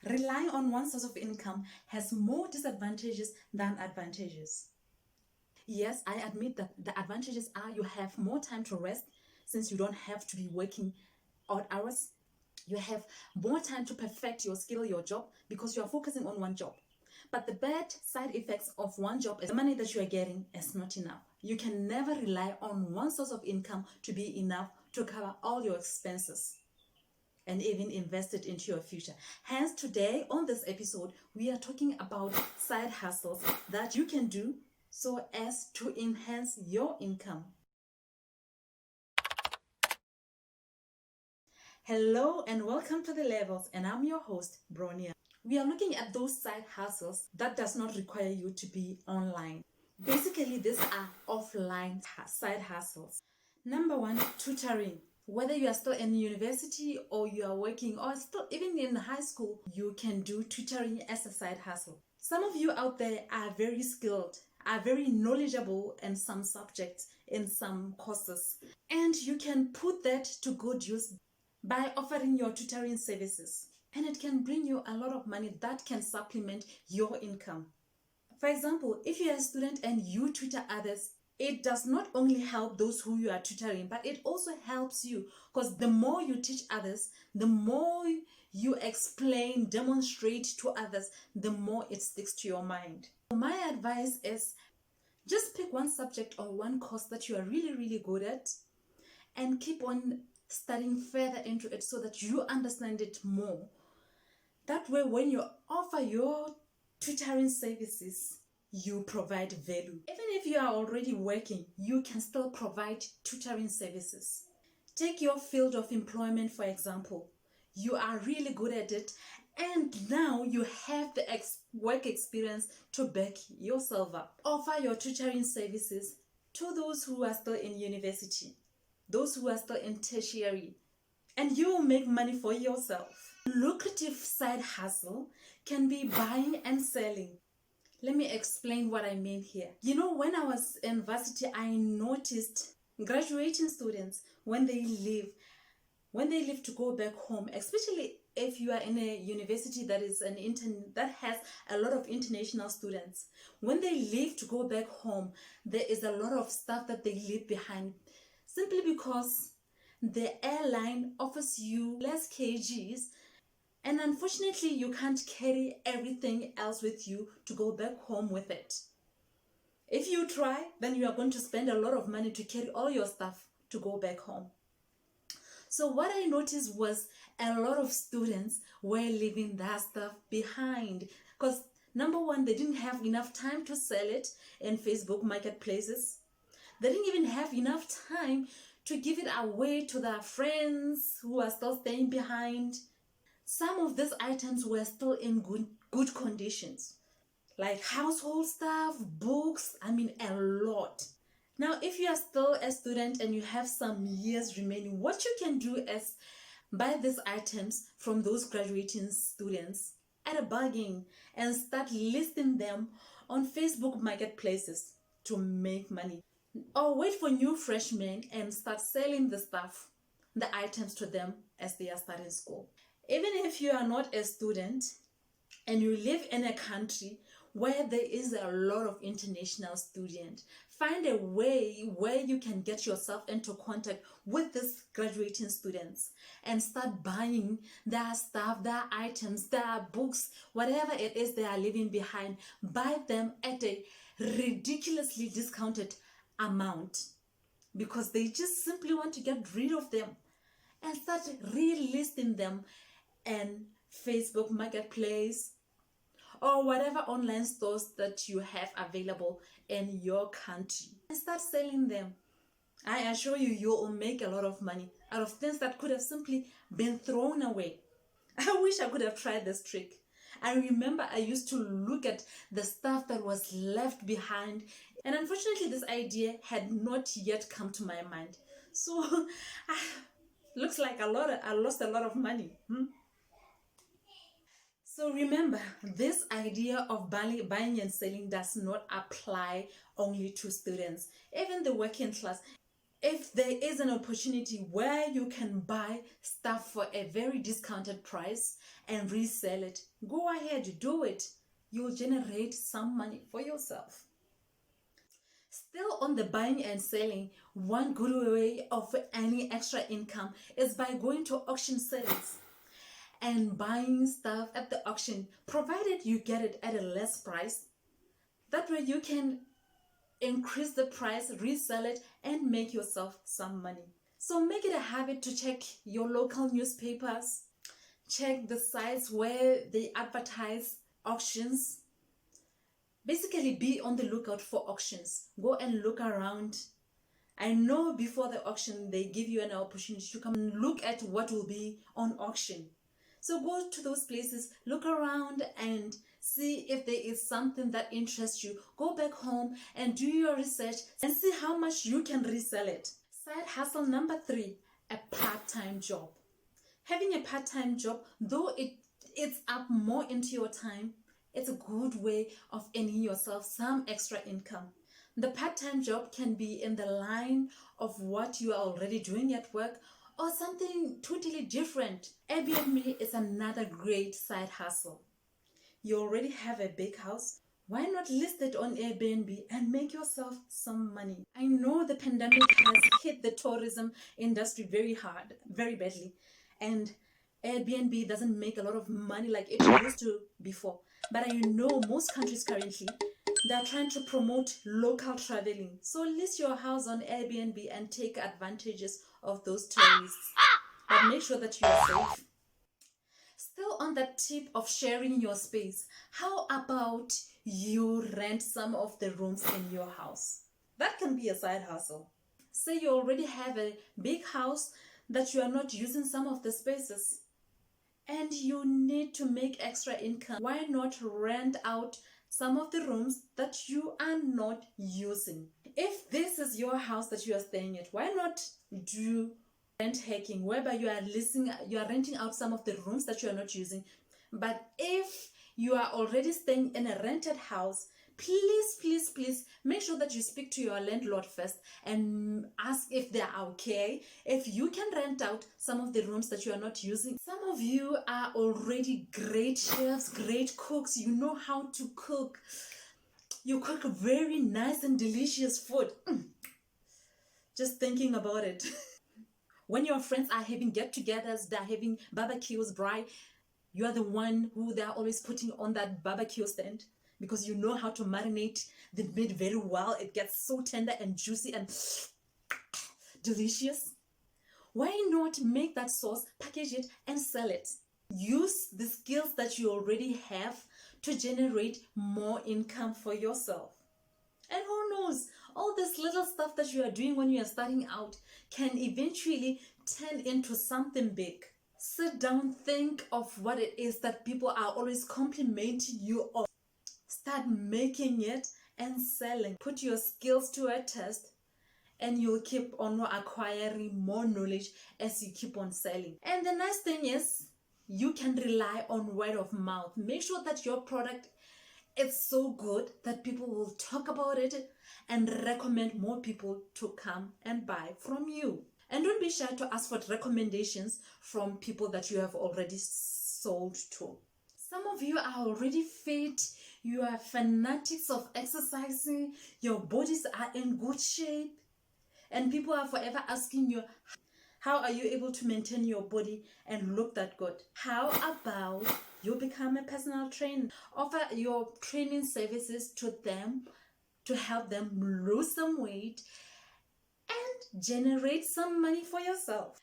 Relying on one source of income has more disadvantages than advantages. Yes, I admit that the advantages are you have more time to rest since you don't have to be working odd hours. You have more time to perfect your skill, your job, because you are focusing on one job. But the bad side effects of one job is the money that you are getting is not enough. You can never rely on one source of income to be enough to cover all your expenses and even invest it into your future. Hence, today on this episode, we are talking about side hustles that you can do so as to enhance your income. Hello and welcome to The Levels, and I'm your host, Bronia. We are looking at those side hustles that does not require you to be online. Basically, these are offline side hustles. Number one, tutoring. Whether you are still in university or you are working or still even in high school, you can do tutoring as a side hustle. Some of you out there are very skilled, are very knowledgeable in some subjects, in some courses, and you can put that to good use by offering your tutoring services. And it can bring you a lot of money that can supplement your income. For example, if you're a student and you tutor others, it does not only help those who you are tutoring, but it also helps you, because the more you teach others, the more you explain, demonstrate to others, the more it sticks to your mind. My advice is just pick one subject or one course that you are really good at and keep on studying further into it so that you understand it more. That way, when you offer your tutoring services, you provide value. Even if you are already working, you can still provide tutoring services. Take your field of employment, for example. You are really good at it, and now you have the work experience to back yourself up. Offer your tutoring services to those who are still in university, those who are still in tertiary, and you will make money for yourself. Lucrative side hustle can be buying and selling. Let me explain what I mean here. You know, when I was in university, I noticed graduating students when they leave to go back home, especially if you are in a university that is that has a lot of international students. When they leave to go back home, there is a lot of stuff that they leave behind, simply because the airline offers you less kgs, and unfortunately you can't carry everything else with you to go back home with it. If you try, then you are going to spend a lot of money to carry all your stuff to go back home. So what I noticed was a lot of students were leaving that stuff behind, because number one, they didn't have enough time to sell it in Facebook marketplaces. They didn't even have enough time to give it away to their friends who are still staying behind. Some of these items were still in good conditions, like household stuff, books, a lot. Now, if you are still a student and you have some years remaining, what you can do is buy these items from those graduating students at a bargain and start listing them on Facebook marketplaces to make money. Or wait for new freshmen and start selling the items to them as they are starting school. Even if you are not a student and you live in a country where there is a lot of international students, find a way where you can get yourself into contact with these graduating students and start buying their stuff, their items, their books, whatever it is they are leaving behind. Buy them at a ridiculously discounted amount, because they just simply want to get rid of them, and start relisting them in Facebook Marketplace or whatever online stores that you have available in your country, and start selling them. I assure you, you will make a lot of money out of things that could have simply been thrown away. I wish I could have tried this trick. I remember I used to look at the stuff that was left behind, and unfortunately this idea had not yet come to my mind. So looks like I lost a lot of money. So remember, this idea of buying and selling does not apply only to students. Even the working class, If there is an opportunity where you can buy stuff for a very discounted price and resell it, go ahead, do it. You'll generate some money for yourself. Still on the buying and selling, one good way of any extra income is by going to auction sales and buying stuff at the auction, provided you get it at a less price. That way you can increase the price, resell it, and make yourself some money. So make it a habit to check your local newspapers, check the sites where they advertise auctions. Basically, be on the lookout for auctions. Go and look around. I know before the auction, they give you an opportunity to come and look at what will be on auction. So go to those places, look around and see if there is something that interests you. Go back home and do your research and see how much you can resell it. Side hustle number 3, a part-time job. Having a part-time job, though it's up more into your time, it's a good way of earning yourself some extra income. The part-time job can be in the line of what you are already doing at work or something totally different. Airbnb is another great side hustle. You already have a big house. Why not list it on Airbnb and make yourself some money? I know the pandemic has hit the tourism industry very hard, very badly. And Airbnb doesn't make a lot of money like it used to before. But I know most countries currently, they're trying to promote local traveling. So list your house on Airbnb and take advantages of those tourists. But make sure that you are safe. Still on that tip of sharing your space, how about you rent some of the rooms in your house? That can be a side hustle. Say you already have a big house that you are not using some of the spaces and you need to make extra income. Why not rent out some of the rooms that you are not using? If this is your house that you are staying at, why not do rent hacking, whereby you are renting out some of the rooms that you are not using? But if you are already staying in a rented house, please make sure that you speak to your landlord first and ask if they are okay, if you can rent out some of the rooms that you are not using. Some of you are already great chefs, great cooks. You know how to cook. You cook very nice and delicious food. Just thinking about it. When your friends are having get-togethers, they're having barbecues, you are the one who they're always putting on that barbecue stand because you know how to marinate the meat very well. It gets so tender and juicy and delicious. Why not make that sauce, package it, and sell it? Use the skills that you already have to generate more income for yourself. And who knows, all this little stuff that you are doing when you are starting out can eventually turn into something big. Sit down, think of what it is that people are always complimenting you on. Start making it and selling. Put your skills to a test and you'll keep on acquiring more knowledge as you keep on selling. And the nice thing is, you can rely on word of mouth. Make sure that your product is so good that people will talk about it and recommend more people to come and buy from you. And don't be shy to ask for recommendations from people that you have already sold to. Some of you are already fit, you are fanatics of exercising, your bodies are in good shape, and people are forever asking you, how are you able to maintain your body and look that good? How about you become a personal trainer? Offer your training services to them to help them lose some weight and generate some money for yourself.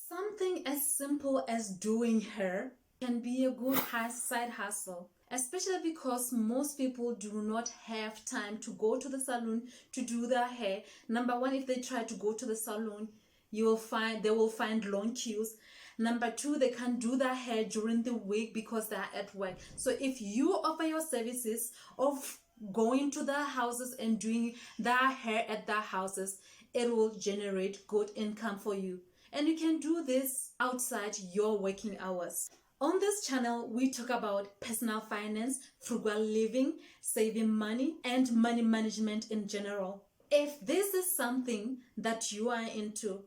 Something as simple as doing hair can be a good side hustle, especially because most people do not have time to go to the salon to do their hair. Number one, if they try to go to the salon, they will find long queues. Number two, they can't do their hair during the week because they are at work. So if you offer your services of going to their houses and doing their hair at their houses, it will generate good income for you. And you can do this outside your working hours. On this channel, we talk about personal finance, frugal living, saving money, and money management in general. if this is something that you are into,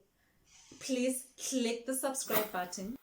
please click the subscribe button